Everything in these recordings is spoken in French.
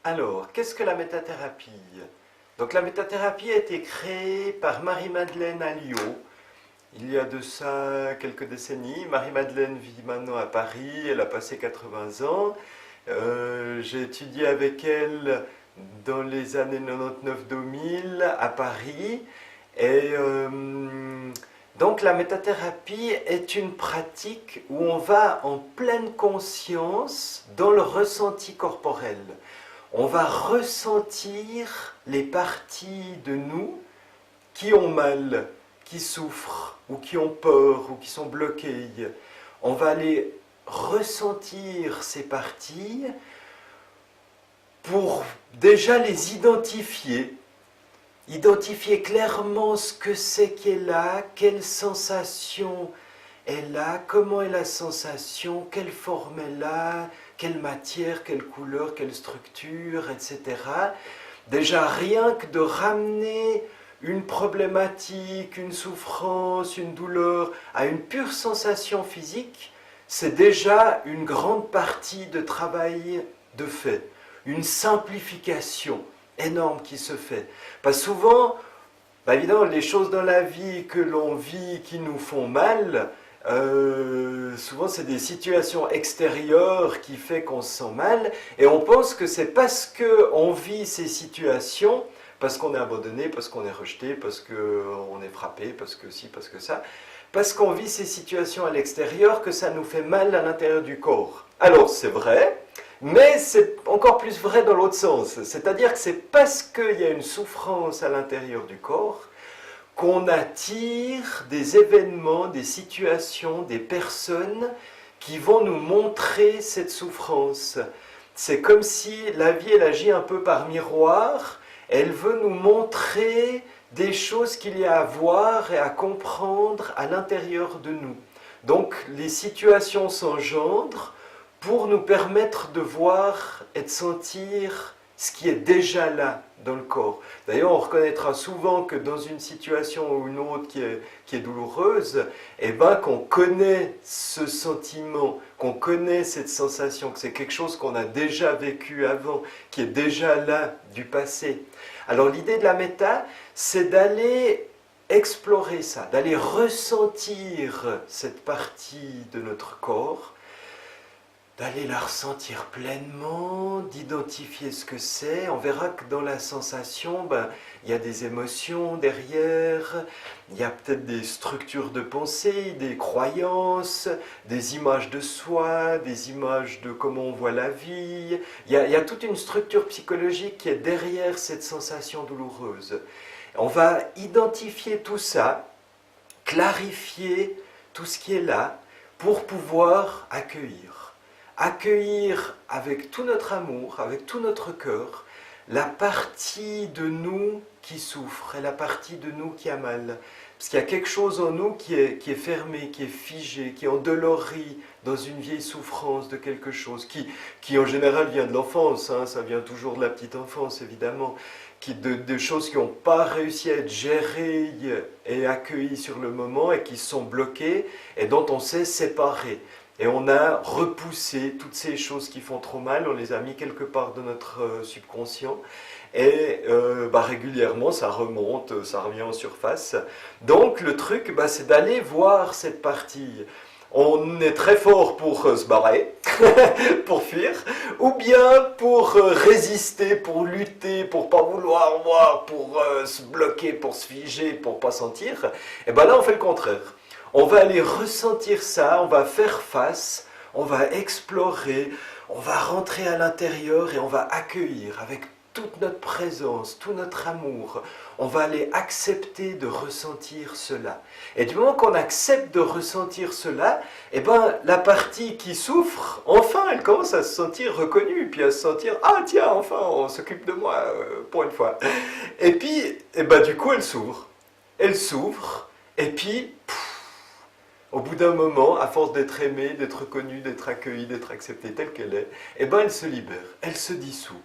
Alors, qu'est-ce que la métathérapie? Donc la métathérapie a été créée par Marie-Madeleine Alliot il y a de ça quelques décennies. Marie-Madeleine vit maintenant à Paris, elle a passé 80 ans. J'ai étudié avec elle dans les années 99-2000 à Paris. Et donc la métathérapie est une pratique où on va en pleine conscience dans le ressenti corporel. On va ressentir les parties de nous qui ont mal, qui souffrent, ou qui ont peur, ou qui sont bloquées. On va aller ressentir ces parties pour déjà les identifier. Identifier clairement ce que c'est qui est là, quelle sensation est là, comment est la sensation, quelle forme est là, quelle matière, quelle couleur, quelle structure, etc. Déjà rien que de ramener une problématique, une souffrance, une douleur à une pure sensation physique, c'est déjà une grande partie de travail de fait, une simplification énorme qui se fait. Parce que souvent, évidemment, les choses dans la vie que l'on vit qui nous font mal, souvent c'est des situations extérieures qui font qu'on se sent mal, et on pense que c'est parce qu'on vit ces situations, parce qu'on est abandonné, parce qu'on est rejeté, parce qu'on est frappé, parce que ci, parce que ça, parce qu'on vit ces situations à l'extérieur que ça nous fait mal à l'intérieur du corps. Alors c'est vrai, mais c'est encore plus vrai dans l'autre sens, c'est-à-dire que c'est parce qu'il y a une souffrance à l'intérieur du corps qu'on attire des événements, des situations, des personnes qui vont nous montrer cette souffrance. C'est comme si la vie, elle agit un peu par miroir, elle veut nous montrer des choses qu'il y a à voir et à comprendre à l'intérieur de nous. Donc les situations s'engendrent pour nous permettre de voir et de sentir ce qui est déjà là dans le corps. D'ailleurs, on reconnaîtra souvent que dans une situation ou une autre qui est douloureuse, qu'on connaît ce sentiment, qu'on connaît cette sensation, que c'est quelque chose qu'on a déjà vécu avant, qui est déjà là du passé. Alors l'idée de la méta, c'est d'aller explorer ça, d'aller ressentir cette partie de notre corps, d'aller la ressentir pleinement, d'identifier ce que c'est. On verra que dans la sensation, il y a des émotions derrière, il y a peut-être des structures de pensée, des croyances, des images de soi, des images de comment on voit la vie. Il y a toute une structure psychologique qui est derrière cette sensation douloureuse. On va identifier tout ça, clarifier tout ce qui est là, pour pouvoir accueillir. Accueillir avec tout notre amour, avec tout notre cœur, la partie de nous qui souffre et la partie de nous qui a mal. Parce qu'il y a quelque chose en nous qui est fermé, qui est figé, qui est endolori dans une vieille souffrance de quelque chose, qui en général vient de l'enfance, ça vient toujours de la petite enfance évidemment, de choses qui n'ont pas réussi à être gérées et accueillies sur le moment et qui sont bloquées et dont on s'est séparé. Et on a repoussé toutes ces choses qui font trop mal, on les a mis quelque part dans notre subconscient. Et régulièrement, ça remonte, ça revient en surface. Donc le truc, c'est d'aller voir cette partie. On est très fort pour se barrer, pour fuir, ou bien pour résister, pour lutter, pour pas vouloir voir, pour se bloquer, pour se figer, pour pas sentir. Et là, on fait le contraire. On va aller ressentir ça, on va faire face, on va explorer, on va rentrer à l'intérieur et on va accueillir avec toute notre présence, tout notre amour. On va aller accepter de ressentir cela. Et du moment qu'on accepte de ressentir cela, la partie qui souffre, enfin, elle commence à se sentir reconnue, puis à se sentir « Ah tiens, enfin, on s'occupe de moi pour une fois ». Et puis, du coup, elle s'ouvre. Elle s'ouvre, et puis... Au bout d'un moment, à force d'être aimée, d'être reconnue, d'être accueillie, d'être acceptée telle qu'elle est, elle se libère, elle se dissout.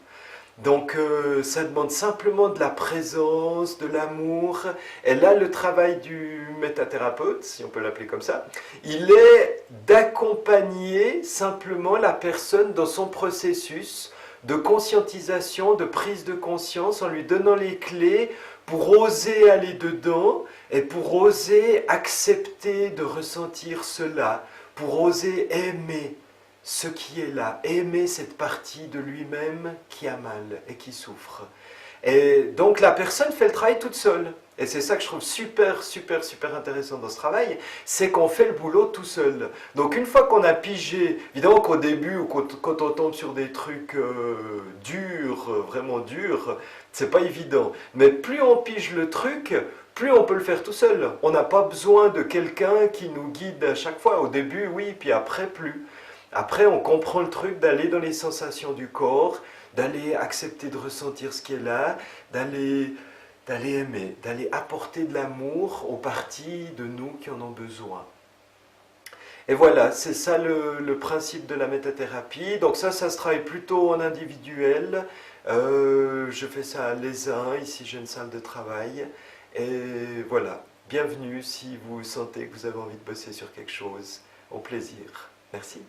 Donc ça demande simplement de la présence, de l'amour. Et là, le travail du métathérapeute, si on peut l'appeler comme ça, il est d'accompagner simplement la personne dans son processus de conscientisation, de prise de conscience, en lui donnant les clés pour oser aller dedans et pour oser accepter de ressentir cela, pour oser aimer ce qui est là, aimer cette partie de lui-même qui a mal et qui souffre. Et donc la personne fait le travail toute seule. Et c'est ça que je trouve super, super, super intéressant dans ce travail, c'est qu'on fait le boulot tout seul. Donc une fois qu'on a pigé, évidemment qu'au début, ou quand on tombe sur des trucs durs, vraiment durs, c'est pas évident. Mais plus on pige le truc, plus on peut le faire tout seul. On n'a pas besoin de quelqu'un qui nous guide à chaque fois. Au début, oui, puis après, plus. Après, on comprend le truc d'aller dans les sensations du corps, d'aller accepter de ressentir ce qui est là, d'aller aimer, d'aller apporter de l'amour aux parties de nous qui en ont besoin. Et voilà, c'est ça le principe de la métathérapie. Donc ça se travaille plutôt en individuel. Je fais ça les uns, ici j'ai une salle de travail. Et voilà, bienvenue si vous sentez que vous avez envie de bosser sur quelque chose. Au plaisir. Merci.